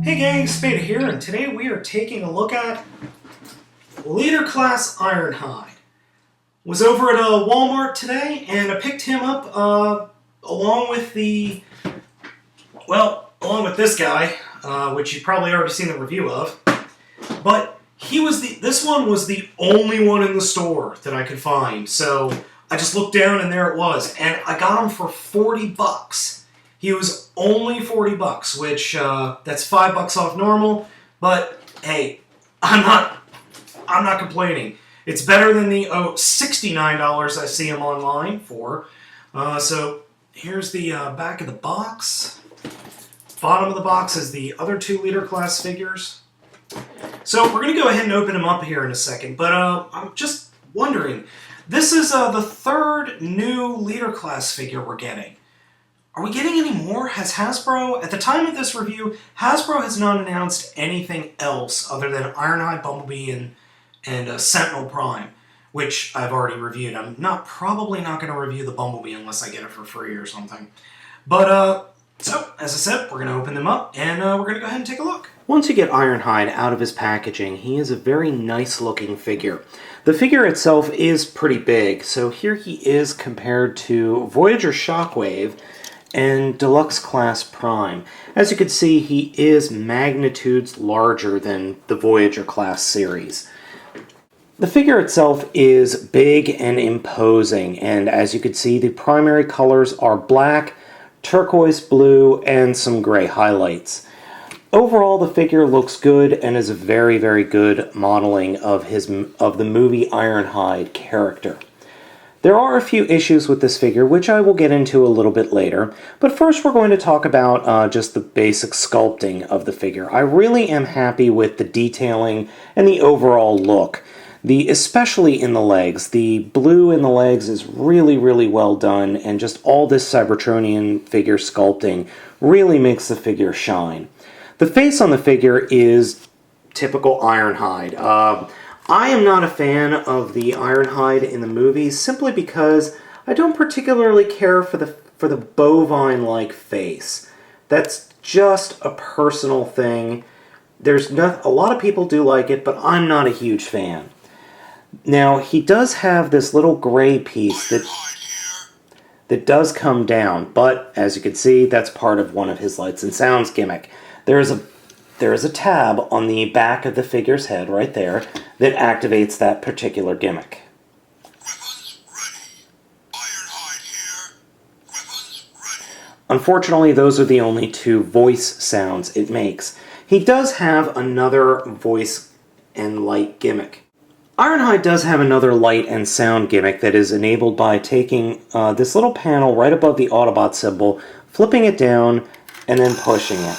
Hey gang, Spade here, and today we are taking a look at Leader Class Ironhide. Was over at Walmart today, and I picked him up along with this guy, which you've probably already seen the review of. But this one was the only one in the store that I could find, so I just looked down and there it was, and I got him for 40 bucks. He was only 40 bucks, which that's $5 off normal, but hey, I'm not complaining. It's better than the $69 I see him online for. So here's the back of the box. Bottom of the box is the other two Leader Class figures. So we're going to go ahead and open them up here in a second, but I'm just wondering, this is the third new Leader Class figure we're getting. Are we getting any more? Has Hasbro, at the time of this review, Hasbro has not announced anything else other than Ironhide, Bumblebee, and Sentinel Prime, which I've already reviewed. I'm probably not going to review the Bumblebee unless I get it for free or something. But, so, as I said, we're going to open them up, and we're going to go ahead and take a look. Once you get Ironhide out of his packaging, he is a very nice-looking figure. The figure itself is pretty big, so here he is compared to Voyager Shockwave and Deluxe Class Prime. As you can see, he is magnitudes larger than the Voyager Class series. The figure itself is big and imposing, and as you can see, the primary colors are black, turquoise blue, and some gray highlights. Overall, the figure looks good and is a very, very good modeling of the movie Ironhide character. There are a few issues with this figure, which I will get into a little bit later, but first we're going to talk about just the basic sculpting of the figure. I really am happy with the detailing and the overall look, especially in the legs. The blue in the legs is really, really well done, and just all this Cybertronian figure sculpting really makes the figure shine. The face on the figure is typical Ironhide. I am not a fan of the Ironhide in the movies simply because I don't particularly care for the bovine-like face. That's just a personal thing. A lot of people do like it, but I'm not a huge fan. Now, he does have this little gray piece that does come down, but as you can see, that's part of one of his lights and sounds gimmick. There is a tab on the back of the figure's head right there that activates that particular gimmick. Weapons ready. Ironhide here. Weapons ready. Unfortunately, those are the only two voice sounds it makes. He does have another voice and light gimmick. Ironhide does have another light and sound gimmick that is enabled by taking this little panel right above the Autobot symbol, flipping it down, and then pushing it.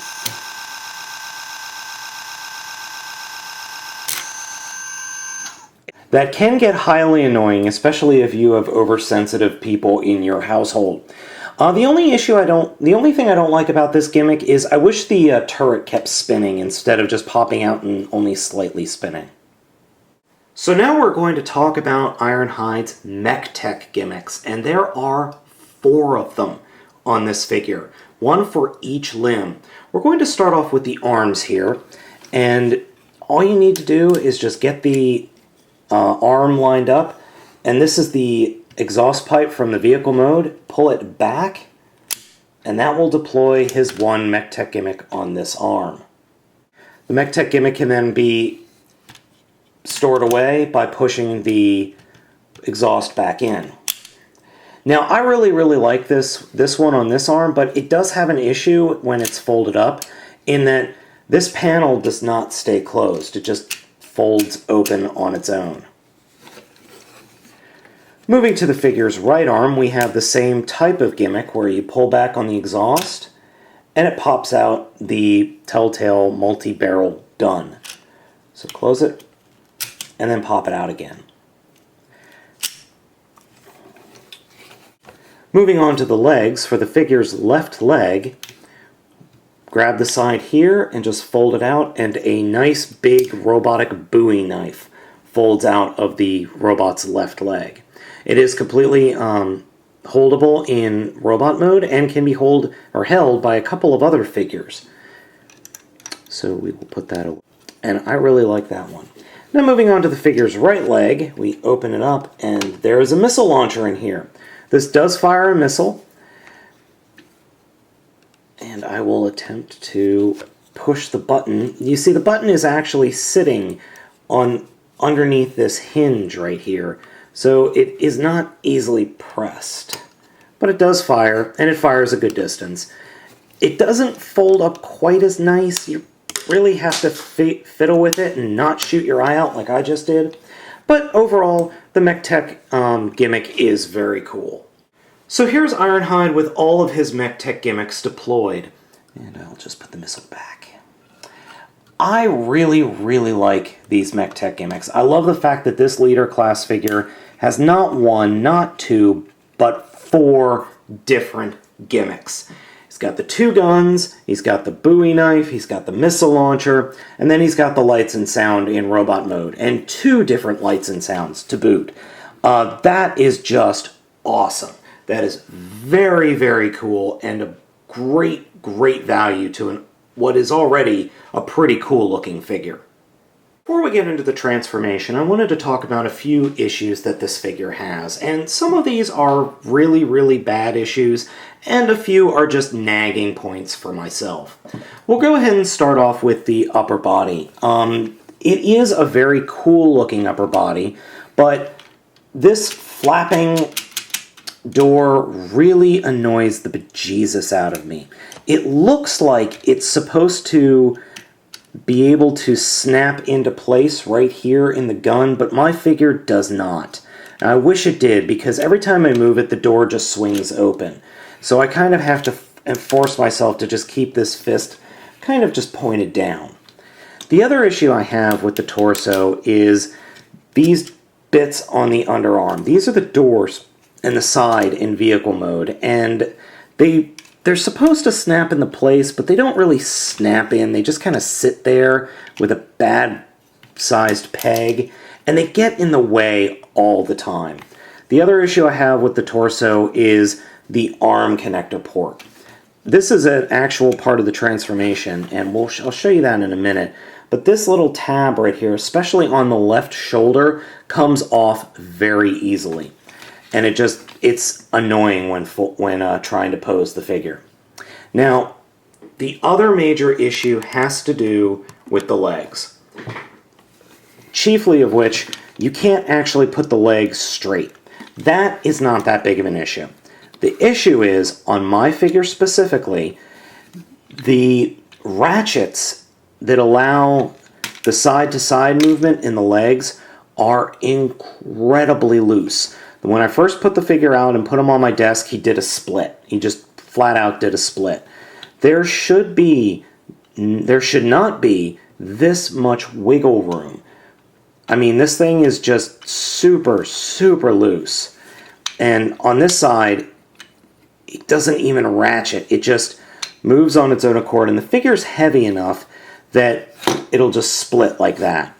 That can get highly annoying, especially if you have oversensitive people in your household. The only thing I don't like about this gimmick is I wish the turret kept spinning instead of just popping out and only slightly spinning. So now we're going to talk about Ironhide's Mechtech gimmicks, and there are 4 of them on this figure, 1 for each limb. We're going to start off with the arms here, and all you need to do is just get the arm lined up, and this is the exhaust pipe from the vehicle mode. Pull it back, and that will deploy his one Mechtech gimmick on this arm. The Mechtech gimmick can then be stored away by pushing the exhaust back in. Now, I really, really like this one on this arm, but it does have an issue when it's folded up in that this panel does not stay closed. It just folds open on its own. Moving to the figure's right arm, we have the same type of gimmick where you pull back on the exhaust and it pops out the telltale multi-barrel gun. So close it and then pop it out again. Moving on to the legs, for the figure's left leg, grab the side here and just fold it out, and a nice big robotic Bowie knife folds out of the robot's left leg. It is completely holdable in robot mode and can be held by a couple of other figures. So we will put that away. And I really like that one. Now moving on to the figure's right leg, we open it up and there is a missile launcher in here. This does fire a missile. And I will attempt to push the button. You see the button is actually sitting on underneath this hinge right here. So it is not easily pressed. But it does fire, and it fires a good distance. It doesn't fold up quite as nice. You really have to fiddle with it and not shoot your eye out like I just did. But overall, the Mechtech gimmick is very cool. So here's Ironhide with all of his Mechtech gimmicks deployed. And I'll just put the missile back. I really, really like these Mechtech gimmicks. I love the fact that this leader class figure has not one, not two, but 4 different gimmicks. He's got the 2 guns, he's got the Bowie knife, he's got the missile launcher, and then he's got the lights and sound in robot mode, and 2 different lights and sounds to boot. That is just awesome. That is very, very cool, and a great, great value to what is already a pretty cool looking figure. Before we get into the transformation, I wanted to talk about a few issues that this figure has, and some of these are really, really bad issues, and a few are just nagging points for myself. We'll go ahead and start off with the upper body. It is a very cool looking upper body, but this flapping door really annoys the bejesus out of me. It looks like it's supposed to be able to snap into place right here in the gun, but my figure does not. And I wish it did, because every time I move it, the door just swings open. So I kind of have to force myself to just keep this fist kind of just pointed down. The other issue I have with the torso is these bits on the underarm. These are the doors and the side in vehicle mode, and they're supposed to snap into place, but they don't really snap in. They just kind of sit there with a bad-sized peg, and they get in the way all the time. The other issue I have with the torso is the arm connector port. This is an actual part of the transformation, and I'll show you that in a minute. But this little tab right here, especially on the left shoulder, comes off very easily. And it's annoying when trying to pose the figure. Now, the other major issue has to do with the legs. Chiefly of which, you can't actually put the legs straight. That is not that big of an issue. The issue is, on my figure specifically, the ratchets that allow the side-to-side movement in the legs are incredibly loose. When I first put the figure out and put him on my desk, he did a split. He just flat out did a split. There should not be this much wiggle room. I mean, this thing is just super, super loose. And on this side, it doesn't even ratchet. It just moves on its own accord, and the figure's heavy enough that it'll just split like that.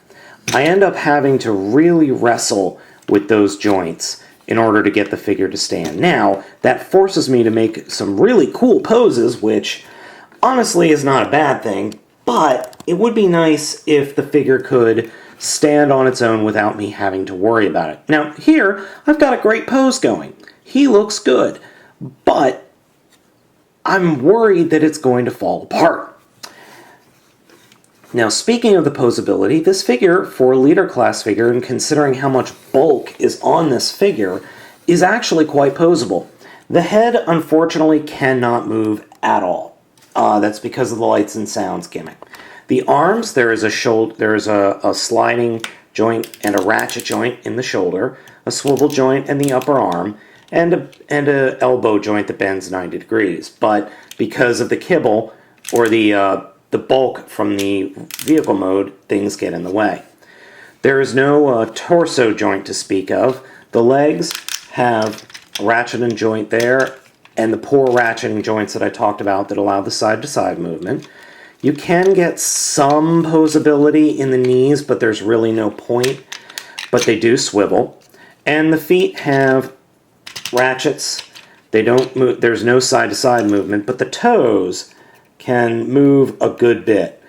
I end up having to really wrestle with those joints in order to get the figure to stand. Now, that forces me to make some really cool poses, which honestly is not a bad thing, but it would be nice if the figure could stand on its own without me having to worry about it. Now, here, I've got a great pose going. He looks good, but I'm worried that it's going to fall apart. Now, speaking of the posability, this figure, for a leader class figure, and considering how much bulk is on this figure, is actually quite posable. The head, unfortunately, cannot move at all. That's because of the lights and sounds gimmick. The arms, there is a sliding joint and a ratchet joint in the shoulder, a swivel joint in the upper arm, and a elbow joint that bends 90 degrees. But because of the kibble, or the bulk from the vehicle mode, things get in the way. There is no torso joint to speak of. The legs have a ratcheting joint there, and the poor ratcheting joints that I talked about that allow the side-to-side movement. You can get some posability in the knees, but there's really no point. But they do swivel. And the feet have ratchets. They don't move. There's no side-to-side movement, but the toes can move a good bit.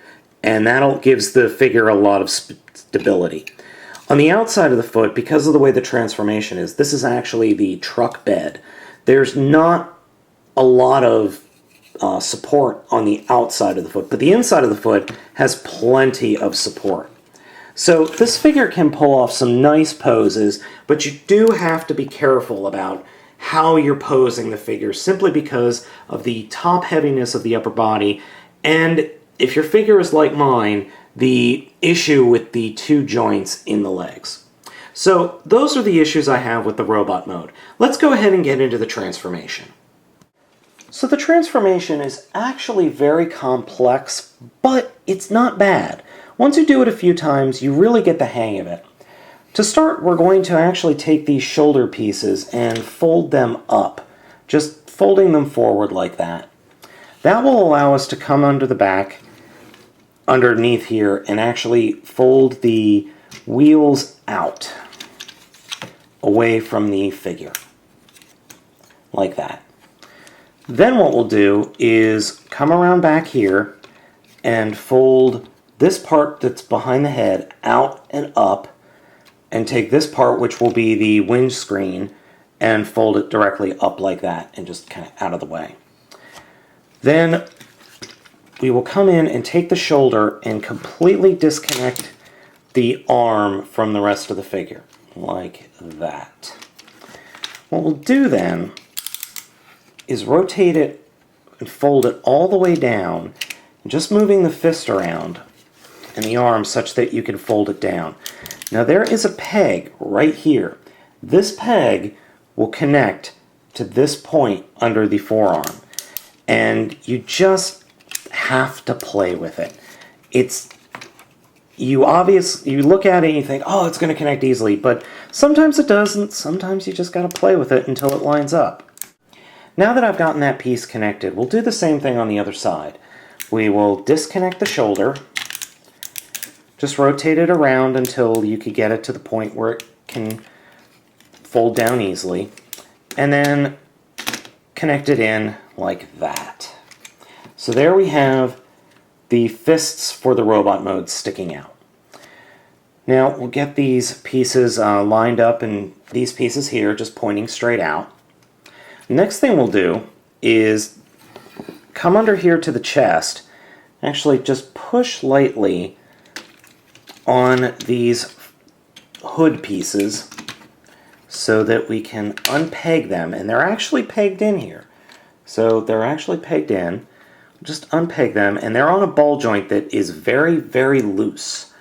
and that gives the figure a lot of stability. On the outside of the foot, because of the way the transformation is, this is actually the truck bed. There's not a lot of support on the outside of the foot, but the inside of the foot has plenty of support. So this figure can pull off some nice poses, but you do have to be careful about how you're posing the figure, simply because of the top heaviness of the upper body, and if your figure is like mine, the issue with the two joints in the legs. So those are the issues I have with the robot mode. Let's go ahead and get into the transformation. So the transformation is actually very complex, but it's not bad. Once you do it a few times, you really get the hang of it. To start, we're going to actually take these shoulder pieces and fold them up, just folding them forward like that. That will allow us to come under the back, underneath here, and actually fold the wheels out, away from the figure, like that. Then what we'll do is come around back here and fold this part that's behind the head out and up, and take this part, which will be the windscreen, and fold it directly up like that and just kind of out of the way. Then we will come in and take the shoulder and completely disconnect the arm from the rest of the figure, like that. What we'll do then is rotate it and fold it all the way down, just moving the fist around and the arm such that you can fold it down. Now there is a peg right here. This peg will connect to this point under the forearm, and you just have to play with it. You look at it and you think, oh, it's going to connect easily, but sometimes it doesn't. Sometimes you just got to play with it until it lines up. Now that I've gotten that piece connected, we'll do the same thing on the other side. We will disconnect the shoulder, just rotate it around until you could get it to the point where it can fold down easily, and then connect it in like that. So there we have the fists for the robot mode sticking out. Now we'll get these pieces lined up, and these pieces here just pointing straight out. Next thing we'll do is come under here to the chest, actually just push lightly on these hood pieces so that we can unpeg them, and they're actually pegged in here. So they're actually pegged in. Just unpeg them, and they're on a ball joint that is very, very loose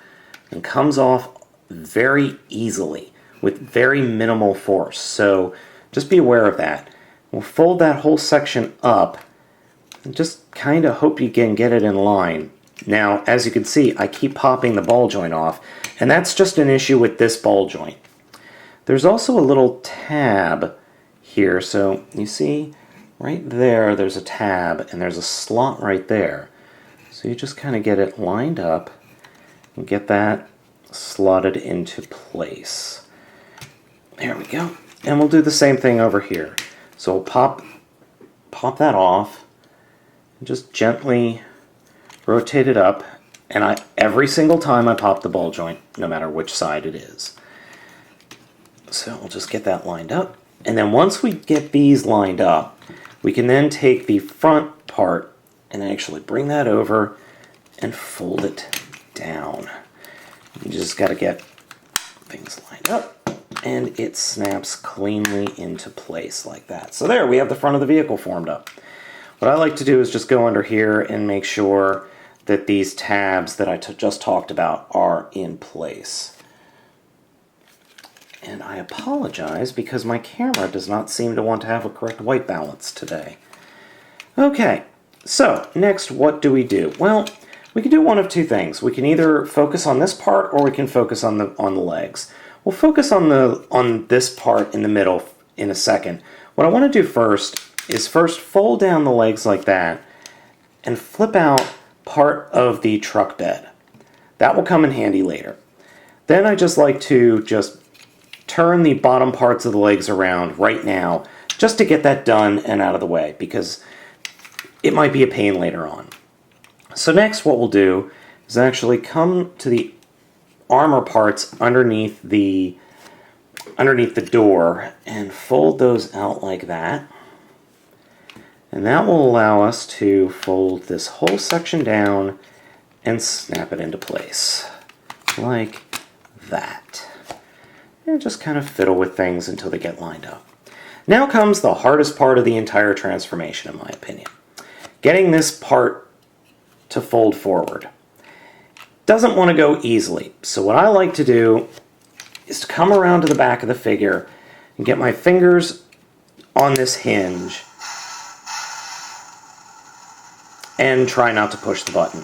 and comes off very easily with very minimal force. So just be aware of that. We'll fold that whole section up and just kind of hope you can get it in line. Now, as you can see, I keep popping the ball joint off, and that's just an issue with this ball joint. There's also a little tab here, so you see right there, there's a tab, and there's a slot right there. So you just kind of get it lined up and get that slotted into place. There we go. And we'll do the same thing over here. So we'll pop that off, and just gently rotate it up, and every single time I pop the ball joint, no matter which side it is. So we'll just get that lined up, and then once we get these lined up, we can then take the front part and actually bring that over and fold it down. You just got to get things lined up, and it snaps cleanly into place like that. So there, we have the front of the vehicle formed up. What I like to do is just go under here and make sure that these tabs that I just talked about are in place. And I apologize because my camera does not seem to want to have a correct white balance today. Okay, so next what do we do? Well, we can do one of two things. We can either focus on this part or we can focus on the legs. We'll focus on this part in the middle in a second. What I want to do first is fold down the legs like that and flip out part of the truck bed. That will come in handy later. Then I just like to just turn the bottom parts of the legs around right now just to get that done and out of the way, because it might be a pain later on. So next what we'll do is actually come to the armor parts underneath the door and fold those out like that. And that will allow us to fold this whole section down and snap it into place like that. And just kind of fiddle with things until they get lined up. Now comes the hardest part of the entire transformation, in my opinion. Getting this part to fold forward. Doesn't want to go easily. So what I like to do is to come around to the back of the figure and get my fingers on this hinge and try not to push the button.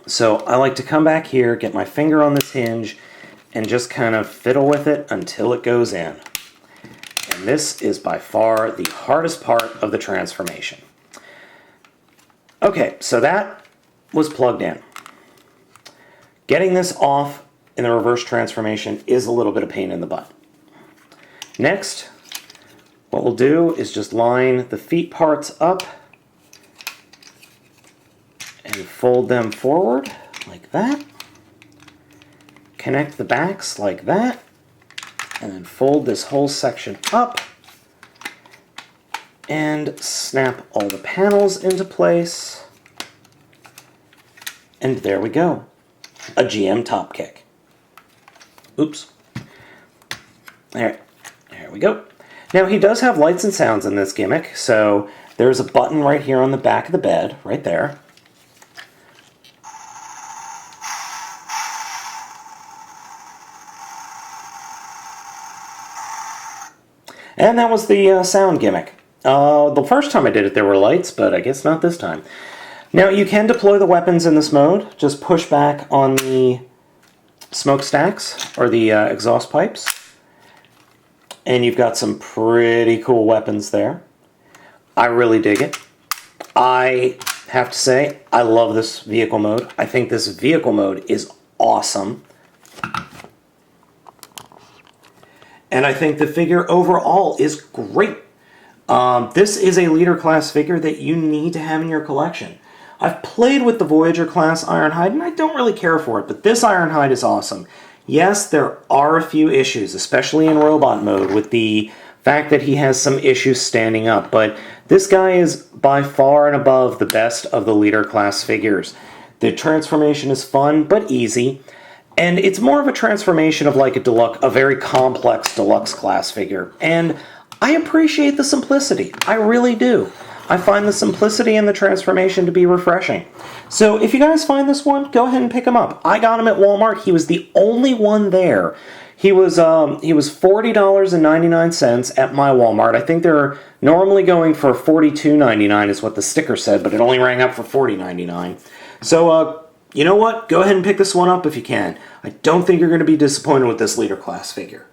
So I like to come back here, get my finger on this hinge, and just kind of fiddle with it until it goes in. And this is by far the hardest part of the transformation. Okay, so that was plugged in. Getting this off in the reverse transformation is a little bit of pain in the butt. Next, what we'll do is just line the feet parts up and fold them forward like that. Connect the backs like that, and then fold this whole section up and snap all the panels into place. And there we go. A GM top kick. Oops. There we go. Now he does have lights and sounds in this gimmick, so there's a button right here on the back of the bed, right there. And that was the sound gimmick. The first time I did it there were lights, but I guess not this time. Now you can deploy the weapons in this mode. Just push back on the smokestacks or the exhaust pipes. And you've got some pretty cool weapons there. I really dig it. I have to say, I love this vehicle mode. I think this vehicle mode is awesome. And I think the figure overall is great. This is a leader class figure that you need to have in your collection. I've played with the Voyager class Ironhide and I don't really care for it, but this Ironhide is awesome. Yes, there are a few issues, especially in robot mode, with the fact that he has some issues standing up, but this guy is by far and above the best of the leader class figures. The transformation is fun, but easy, and it's more of a transformation of like a very complex deluxe class figure, and I appreciate the simplicity. I really do. I find the simplicity in the transformation to be refreshing. So if you guys find this one, go ahead and pick him up. I got him at Walmart. He was the only one there. He was $40.99 at my Walmart. I think they're normally going for $42.99 is what the sticker said, but it only rang up for $40.99. So you know what? Go ahead and pick this one up if you can. I don't think you're going to be disappointed with this leader class figure.